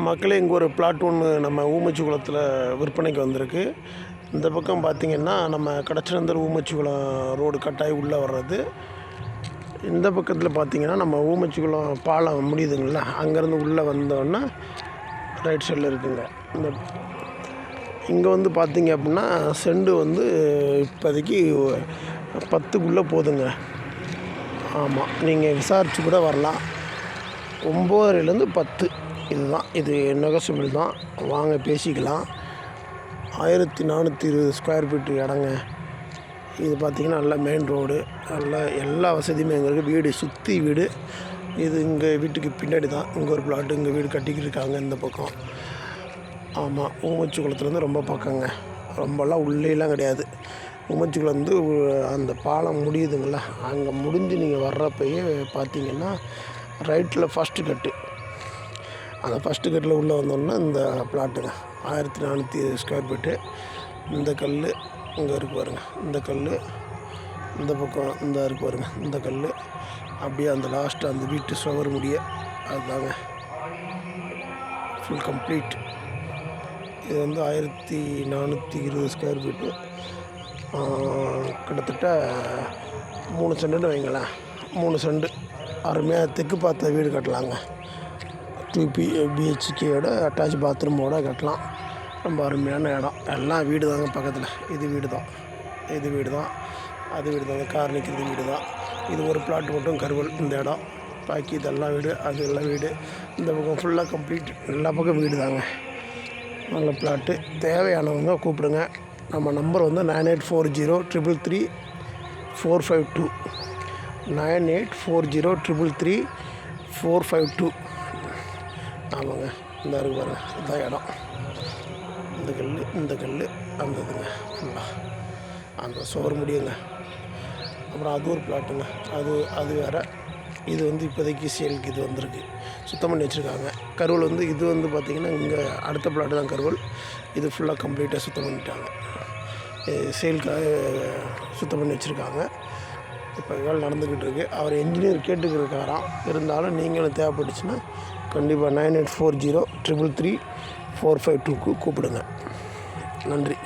மக்களே, இங்கே ஒரு பிளாட் ஒன்று நம்ம ஊமச்சிக்குளத்தில் விற்பனைக்கு வந்திருக்கு. இந்த பக்கம் பார்த்திங்கன்னா நம்ம கடச்சநந்தர் ஊமச்சிக்குளம் ரோடு கட்டாயி உள்ளே வர்றது. இந்த பக்கத்தில் பார்த்திங்கன்னா நம்ம ஊமச்சிக்குளம் பாலம் முடியுதுங்களா, அங்கேருந்து உள்ளே வந்தோன்னா ரைட் சைடில் இருக்குங்க. இந்த இங்கே வந்து பார்த்திங்க அப்படின்னா செண்டு வந்து இப்போதைக்கு 10க்குள்ளே போதுங்க. ஆமாம், நீங்கள் விசாரித்து கூட வரலாம். 9லேருந்து 10 இதுதான். இது நெகோசியபிள் தான், வாங்க பேசிக்கலாம். 1420 ஸ்கொயர் ஃபீட்டு இடங்க. இது பார்த்திங்கன்னா நல்லா மெயின் ரோடு, நல்லா எல்லா வசதியுமே இங்கே இருக்குது. வீடு சுற்றி வீடு. இது இங்கே வீட்டுக்கு பின்னாடி தான் இங்கே ஒரு பிளாட்டு, இங்கே வீடு கட்டிக்கிட்டு இருக்காங்க இந்த பக்கம். ஆமாம், ஊமச்சிக்குளத்துலேருந்து ரொம்ப பக்கங்க, ரொம்பலாம் உள்ளேலாம் கிடையாது. ஊமச்சிக்குளம் வந்து அந்த பாலம் முடியுதுங்களா, அங்கே முடிஞ்சு நீங்கள் வர்றப்பயே பார்த்தீங்கன்னா ரைட்டில் ஃபஸ்ட்டு கட்டு. அந்த ஃபஸ்ட்டு கட்டில் உள்ளே வந்தோன்னா இந்த பிளாட்டுங்க 1420 ஸ்கொயர் ஃபீட்டு. இந்த கல் இங்கே இருக்கு பாருங்க, இந்த கல் இந்த பக்கம் இந்த இருக்கு பாருங்க, இந்த கல் அப்படியே அந்த லாஸ்ட்டு அந்த வீட்டு சுவர் முடிய அதுதாங்க ஃபுல் கம்ப்ளீட். இது வந்து 1420 ஸ்கொயர் ஃபீட்டு. கிட்டத்தட்ட 3 சென்ட்டுன்னு வைங்களேன். 3 சென்ட் அருமையாக தெற்கு பார்த்த வீடு கட்டலாங்க. 2 BHKயோட அட்டாச் பாத்ரூமோடு கட்டலாம். ரொம்ப அருமையான இடம். எல்லாம் வீடு தாங்க பக்கத்தில். இது வீடு தான், இது வீடு தான், அது வீடு தாங்க. கார் நிற்கிறது வீடு தான். இது ஒரு பிளாட் மட்டும் கருவல் இந்த இடம். பாக்கி இதெல்லாம் வீடு, அது எல்லாம் வீடு. இந்த பக்கம் ஃபுல்லாக கம்ப்ளீட், எல்லா பக்கம் வீடு தாங்க. நல்ல பிளாட்டு. தேவையானவங்க கூப்பிடுங்க. நம்ம நம்பர் வந்து 9840333452 9840333452. ஆமாங்க, இந்த இருக்கு பாருங்க, இதுதான் இடம். இந்த கல் இந்த கல் அந்த இதுங்க ஃபுல்லாக அந்த சுவர் முடியுங்க. அப்புறம் அது ஒரு பிளாட்டுங்க, அது வேறு. இது வந்து இப்போதைக்கு சேலுக்கு இது வந்திருக்கு, சுத்தம் பண்ணி வச்சுருக்காங்க. கருவல் வந்து இது வந்து பார்த்திங்கன்னா இங்கே அடுத்த பிளாட்டு தான் கருவல். இது ஃபுல்லாக கம்ப்ளீட்டாக சுத்தம் பண்ணிட்டாங்க, சேலுக்காக சுத்தம் பண்ணி வச்சுருக்காங்க. இப்போ வேலை நடந்துக்கிட்டு இருக்குது. அவர் என்ஜினியர் கேட்டுக்கிருக்காராம். இருந்தாலும் நீங்களும் தேவைப்பட்டுச்சுன்னா கண்டிப்பாக 9840333452க்கு கூப்பிடுங்க. நன்றி.